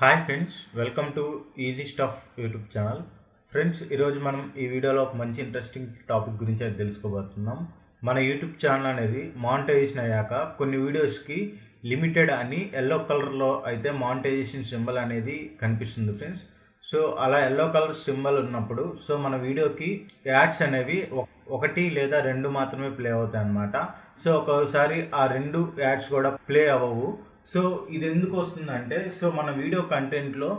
Hi friends, welcome to easy stuff YouTube channel. Friends, ఈరోజు మనం ఈ వీడియోలో ఒక మంచి ఇంట్రెస్టింగ్ టాపిక్ గురించి అయితే తెలుసుకోబోతున్నాం. మన యూట్యూబ్ ఛానల్ అనేది మానిటైజేషన్ అయ్యాక కొన్ని వీడియోస్కి లిమిటెడ్ అని ఎల్లో కలర్లో అయితే మానిటైజేషన్ సింబల్ అనేది కనిపిస్తుంది ఫ్రెండ్స్. సో అలా ఎల్లో కలర్ సింబల్ ఉన్నప్పుడు మన వీడియోకి యాడ్స్ అనేవి ఒకటి లేదా రెండు మాత్రమే ప్లే అవుతాయి అన్నమాట. సో ఒక్కోసారి ఆ రెండు యాడ్స్ కూడా ప్లే అవ్వవు. సో ఇది ఎందుకు వస్తుందంటే మన వీడియో కంటెంట్లో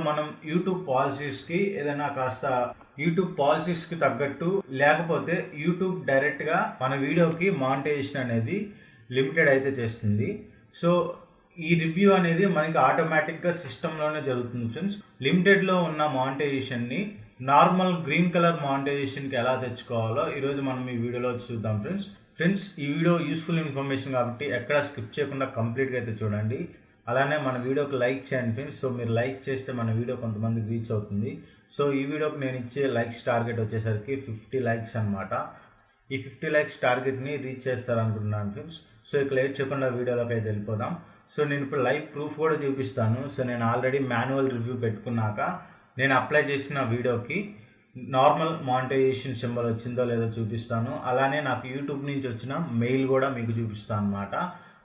మనం యూట్యూబ్ పాలసీస్కి ఏదైనా కాస్త యూట్యూబ్ పాలసీస్కి తగ్గట్టు లేకపోతే యూట్యూబ్ డైరెక్ట్గా మన వీడియోకి మానిటైజేషన్ అనేది లిమిటెడ్ అయితే చేస్తుంది. సో ఈ రివ్యూ అనేది మనకి ఆటోమేటిక్గా సిస్టంలోనే జరుగుతుంది ఫ్రెండ్స్. లిమిటెడ్లో ఉన్న మానిటైజేషన్ని నార్మల్ గ్రీన్ కలర్ మానిటైజేషన్కి ఎలా తెచ్చుకోవాలో ఈరోజు మనం ఈ వీడియోలో చూద్దాం ఫ్రెండ్స్. ఈ వీడియో యూస్ఫుల్ ఇన్ఫర్మేషన్ కాబట్టి ఎక్కడ స్కిప్ చేయకుండా కంప్లీట్గా అయితే చూడండి. అలానే మన వీడియోకి లైక్ చేయండి ఫ్రెండ్స్. సో మీరు లైక్ చేస్తే మన వీడియో కొంతమందికి రీచ్ అవుతుంది. సో ఈ వీడియోకి నేను ఇచ్చే లైక్స్ టార్గెట్ వచ్చేసరికి 50 లైక్స్ అనమాట. ఈ 50 లైక్స్ టార్గెట్ని రీచ్ చేస్తారనుకుంటున్నాను ఫ్రెండ్స్. సో ఇక లేట్ చేయకుండా వీడియోలోకి అయితే వెళ్ళిపోదాం. సో నేను ఇప్పుడు లైవ్ ప్రూఫ్ కూడా చూపిస్తాను. సో నేను ఆల్రెడీ మాన్యువల్ రివ్యూ పెట్టుకున్నాక నేను అప్లై చేసిన వీడియోకి నార్మల్ మానిటైజేషన్ సింబల్ వచ్చిందో లేదో చూపిస్తాను. అలానే నాకు యూట్యూబ్ నుంచి వచ్చిన మెయిల్ కూడా మీకు చూపిస్తాను అనమాట.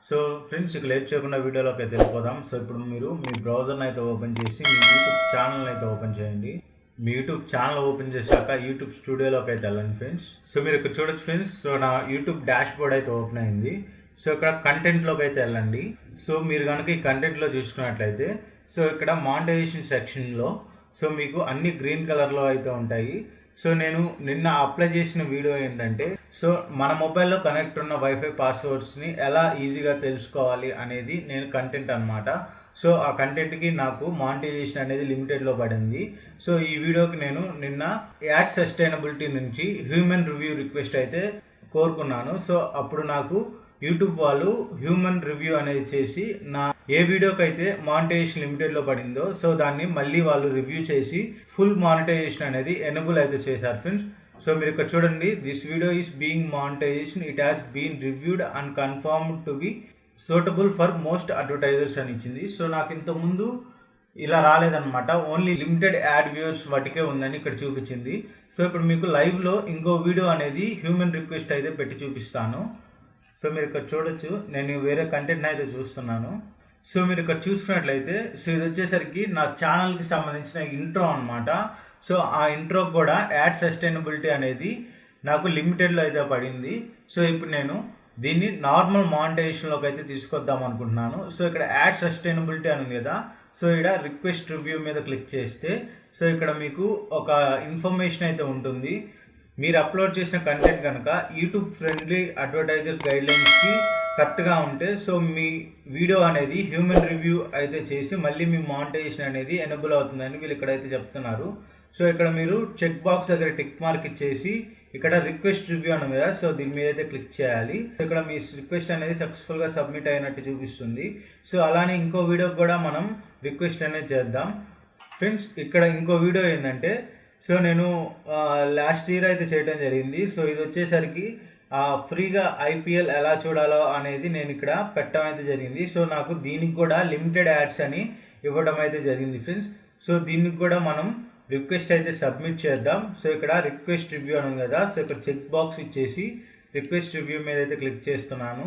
సో ఫ్రెండ్స్, ఇక లేట్ చేయకుండా వీడియోలోకి అయితే వెళ్ళిపోదాం. సో ఇప్పుడు మీరు మీ బ్రౌజర్ని అయితే ఓపెన్ చేసి మీ యూట్యూబ్ ఛానల్ని అయితే ఓపెన్ చేయండి. మీ యూట్యూబ్ ఛానల్ ఓపెన్ చేశాక యూట్యూబ్ స్టూడియోలోకి అయితే వెళ్ళండి ఫ్రెండ్స్. సో మీరు ఇక్కడ చూడొచ్చు ఫ్రెండ్స్. సో నా యూట్యూబ్ డాష్ బోర్డ్ అయితే ఓపెన్ అయింది. సో ఇక్కడ కంటెంట్లోకి అయితే వెళ్ళండి. సో మీరు కనుక ఈ కంటెంట్లో చూసుకున్నట్లయితే ఇక్కడ మానిటైజేషన్ సెక్షన్లో మీకు అన్ని గ్రీన్ కలర్లో అయితే ఉంటాయి. సో నేను నిన్న అప్లై చేసిన వీడియో ఏంటంటే మన మొబైల్లో కనెక్ట్ ఉన్న వైఫై పాస్వర్డ్స్ని ఎలా ఈజీగా తెలుసుకోవాలి అనేది నేను కంటెంట్ అనమాట. సో ఆ కంటెంట్కి నాకు మానిటైజేషన్ అనేది లిమిటెడ్లో పడింది. సో ఈ వీడియోకి నేను నిన్న యాడ్ సస్టైనబిలిటీ నుంచి హ్యూమన్ రివ్యూ రిక్వెస్ట్ అయితే కోరుకున్నాను. సో అప్పుడు నాకు యూట్యూబ్ వాళ్ళు హ్యూమన్ రివ్యూ అనేది చేసి నా ఏ వీడియోకి అయితే మానిటైజేషన్ లిమిటెడ్లో పడిందో దాన్ని మళ్ళీ వాళ్ళు రివ్యూ చేసి ఫుల్ మానిటైజేషన్ అనేది ఎనేబుల్ అయితే చేశారు ఫ్రెండ్స్. సో మీరు ఇక్కడ చూడండి, this video is being monetization, it has been reviewed and confirmed to be suitable for most advertisers అని ఇచ్చింది. సో నాకు ఇంతకుముందు ఇలా రాలేదన్నమాట, ఓన్లీ లిమిటెడ్ యాడ్ వ్యూవర్స్ వాటికే ఉందని ఇక్కడ చూపించింది. సో ఇప్పుడు మీకు లైవ్లో ఇంకో వీడియో అనేది హ్యూమన్ రిక్వెస్ట్ అయితే పెట్టి చూపిస్తాను. సో మీరు ఇక్కడ చూడొచ్చు, నేను వేరే కంటెంట్ అయితే చూస్తున్నాను. సో మీరు ఇక్కడ చూసుకున్నట్లయితే ఇది వచ్చేసరికి నా ఛానల్కి సంబంధించిన ఇంట్రో అనమాట. సో ఆ ఇంట్రో కూడా యాడ్ సస్టైనబిలిటీ అనేది నాకు లిమిటెడ్లో అయితే పడింది. సో ఇప్పుడు నేను దీన్ని నార్మల్ మానిటైజేషన్లోకి అయితే తీసుకొద్దాం అనుకుంటున్నాను. సో ఇక్కడ యాడ్ సస్టైనబిలిటీ అని ఉంది కదా, సో ఇక్కడ రిక్వెస్ట్ రివ్యూ మీద క్లిక్ చేస్తే ఇక్కడ మీకు ఒక ఇన్ఫర్మేషన్ అయితే ఉంటుంది. మీరు అప్లోడ్ చేసిన కంటెంట్ కనుక యూట్యూబ్ ఫ్రెండ్లీ అడ్వర్టైజర్ గైడ్లైన్స్కి కరెక్ట్గా ఉంటే మీ వీడియో అనేది హ్యూమన్ రివ్యూ అయితే చేసి మళ్ళీ మీ మానిటైజేషన్ అనేది ఎనేబుల్ అవుతుందని వీళ్ళు ఇక్కడైతే చెప్తున్నారు. సో ఇక్కడ మీరు చెక్ బాక్స్ దగ్గర టిక్ మార్క్ ఇచ్చేసి ఇక్కడ రిక్వెస్ట్ రివ్యూ అని కదా, దీని మీద అయితే క్లిక్ చేయాలి. ఇక్కడ మీ రిక్వెస్ట్ అనేది సక్సెస్ఫుల్గా సబ్మిట్ అయినట్టు చూపిస్తుంది. సో అలానే ఇంకో వీడియోకి కూడా మనం రిక్వెస్ట్ అనేది చేద్దాం ఫ్రెండ్స్. ఇక్కడ ఇంకో వీడియో ఏంటంటే నేను లాస్ట్ ఇయర్ అయితే చేయడం జరిగింది. సో ఇది వచ్చేసరికి ఫ్రీగా ఐపీఎల్ ఎలా చూడాలో అనేది నేను ఇక్కడ పెట్టడం అయితే జరిగింది. సో నాకు దీనికి కూడా లిమిటెడ్ యాడ్స్ అని ఇవ్వడం అయితే జరిగింది ఫ్రెండ్స్. సో దీనికి కూడా మనం రిక్వెస్ట్ అయితే సబ్మిట్ చేద్దాం. సో ఇక్కడ రిక్వెస్ట్ రివ్యూ అని ఉంది కదా, ఇక్కడ చెక్ బాక్స్ ఇచ్చేసి రిక్వెస్ట్ రివ్యూ మీద అయితే క్లిక్ చేస్తున్నాను.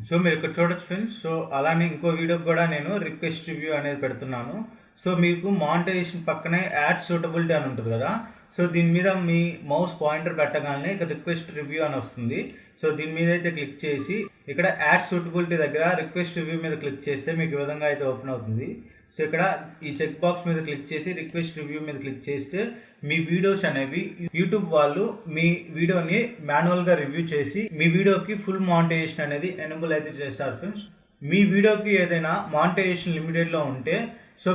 సో మీరు ఇక్కడ చూడొచ్చు ఫ్రెండ్స్. సో అలానే ఇంకో వీడియోకి కూడా నేను రిక్వెస్ట్ రివ్యూ అనేది పెడుతున్నాను. సో మీకు మానిటైజేషన్ పక్కనే యాడ్ సూటబిలిటీ అని ఉంటుంది కదా, సో దీని మీద మీ మౌస్ పాయింటర్ పెట్టగానే ఇక్కడ రిక్వెస్ట్ రివ్యూ అని వస్తుంది. సో దీని మీద అయితే క్లిక్ చేసి ఇక్కడ యాడ్ సూటబిలిటీ దగ్గర రిక్వెస్ట్ రివ్యూ మీద క్లిక్ చేస్తే మీకు ఈ విధంగా అయితే ఓపెన్ అవుతుంది. సో ఇక్కడ ఈ చెక్ బాక్స్ మీద క్లిక్ చేసి రిక్వెస్ట్ రివ్యూ మీద క్లిక్ చేస్తే మీ వీడియోస్ అనేవి యూట్యూబ్ వాళ్ళు మీ వీడియోని మాన్యువల్గా రివ్యూ చేసి మీ వీడియోకి ఫుల్ మానిటైజేషన్ అనేది ఎనేబుల్ అయితే చేస్తారు ఫ్రెండ్స్. మీ వీడియోకి ఏదైనా మానిటైజేషన్ లిమిటెడ్లో ఉంటే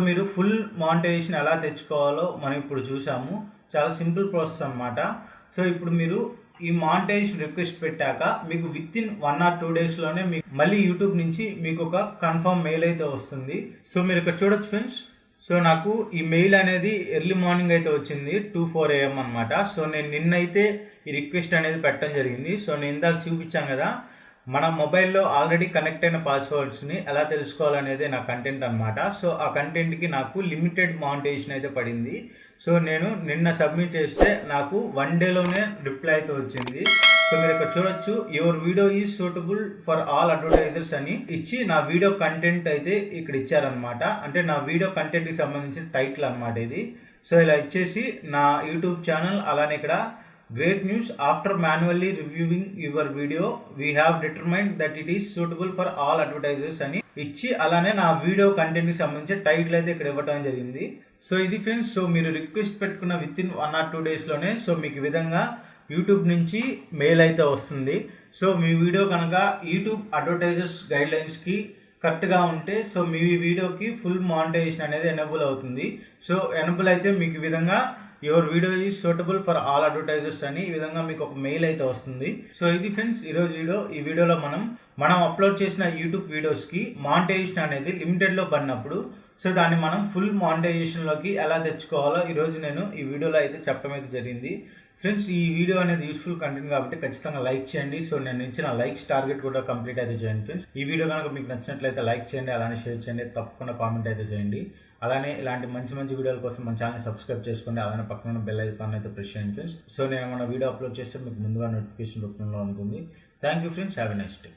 మీరు ఫుల్ మానిటైజేషన్ ఎలా తెచ్చుకోవాలో మనం ఇప్పుడు చూసాము. చాలా సింపుల్ ప్రాసెస్ అనమాట. సో ఇప్పుడు మీరు ఈ మానిటైజేషన్ రిక్వెస్ట్ పెట్టాక మీకు విత్ ఇన్ 1 or 2 డేస్లోనే మీకు మళ్ళీ యూట్యూబ్ నుంచి మీకు ఒక కన్ఫర్మ్ మెయిల్ అయితే వస్తుంది. సో మీరు ఇక్కడ చూడొచ్చు ఫ్రెండ్స్. సో నాకు ఈ మెయిల్ అనేది ఎర్లీ మార్నింగ్ అయితే వచ్చింది 2-4 AM అనమాట. సో నేను నిన్నైతే ఈ రిక్వెస్ట్ అనేది పెట్టడం జరిగింది. సో నేను ఇందాక చూపించాను కదా, మన మొబైల్లో ఆల్రెడీ కనెక్ట్ అయిన పాస్వర్డ్స్ని ఎలా తెలుసుకోవాలనేది నా కంటెంట్ అనమాట. సో ఆ కంటెంట్కి నాకు లిమిటెడ్ మానిటైజేషన్ అయితే పడింది. సో నేను నిన్న సబ్మిట్ చేస్తే నాకు 1 డేలోనే రిప్లై అయితే వచ్చింది. సో మీరు ఇక్కడ చూడొచ్చు, your video is suitable for all advertisers అని ఇచ్చి నా వీడియో కంటెంట్ అయితే ఇక్కడ ఇచ్చారనమాట. అంటే నా వీడియో కంటెంట్కి సంబంధించిన టైటిల్ అనమాట ఇది. సో ఇలా ఇచ్చేసి నా యూట్యూబ్ ఛానల్, అలానే ఇక్కడ great news, after manually reviewing your video we have determined that it is suitable for all advertisers అని ఇచ్చి, అలానే నా వీడియో కంటెంట్కి సంబంధించిన టైటిల్ అయితే ఇక్కడ ఇవ్వడం జరిగింది. సో ఇది ఫ్రెండ్స్, సో మీరు రిక్వెస్ట్ పెట్టుకున్న విత్ ఇన్ 1 or 2 డేస్లోనే సో మీకు ఈ విధంగా యూట్యూబ్ నుంచి మెయిల్ అయితే వస్తుంది. సో మీ వీడియో కనుక యూట్యూబ్ అడ్వర్టైజర్స్ గైడ్లైన్స్కి కరెక్ట్గా ఉంటే సో మీ వీడియోకి ఫుల్ మానిటైజేషన్ అనేది ఎనేబుల్ అవుతుంది. సో ఎనేబుల్ అయితే మీకు ఈ విధంగా your video is suitable for all advertisers అని ఈ విధంగా మీకు ఒక మెయిల్ అయితే వస్తుంది. సో ఇది ఫ్రెండ్స్ ఈరోజు వీడియో. ఈ వీడియోలో మనం అప్లోడ్ చేసిన యూట్యూబ్ వీడియోస్కి మానిటైజేషన్ అనేది లిమిటెడ్లో పడినప్పుడు సో దాన్ని మనం ఫుల్ మానిటైజేషన్లోకి ఎలా తెచ్చుకోవాలో ఈరోజు నేను ఈ వీడియోలో అయితే చెప్పడం అయితే జరిగింది. ఫ్రెండ్స్, ఈ వీడియో అనేది యూస్ఫుల్ కంటెంట్ కాబట్టి ఖచ్చితంగా లైక్ చేయండి. సో నేను ఇచ్చిన లైక్స్ టార్గెట్ కూడా కంప్లీట్ అయితే చేయండి ఫ్రెండ్స్. ఈ వీడియో కనుక మీకు నచ్చినట్లయితే లైక్ చేయండి, అలానే షేర్ చేయండి, తప్పకుండా కామెంట్ అయితే చేయండి. అలానే ఇలాంటి మంచి మంచి వీడియోల కోసం మన ఛానల్ సబ్స్క్రైబ్ చేసుకోండి, అలానే పక్కన బెల్ ఐకాన్ అయితే ప్రెస్ చేయండి ఫ్రెండ్స్. సో నేను మన వీడియో అప్లోడ్ చేస్తే మీకు ముందుగా నోటిఫికేషన్ రూపంలో ఉంటుంది. Thank you friends, have a nice day.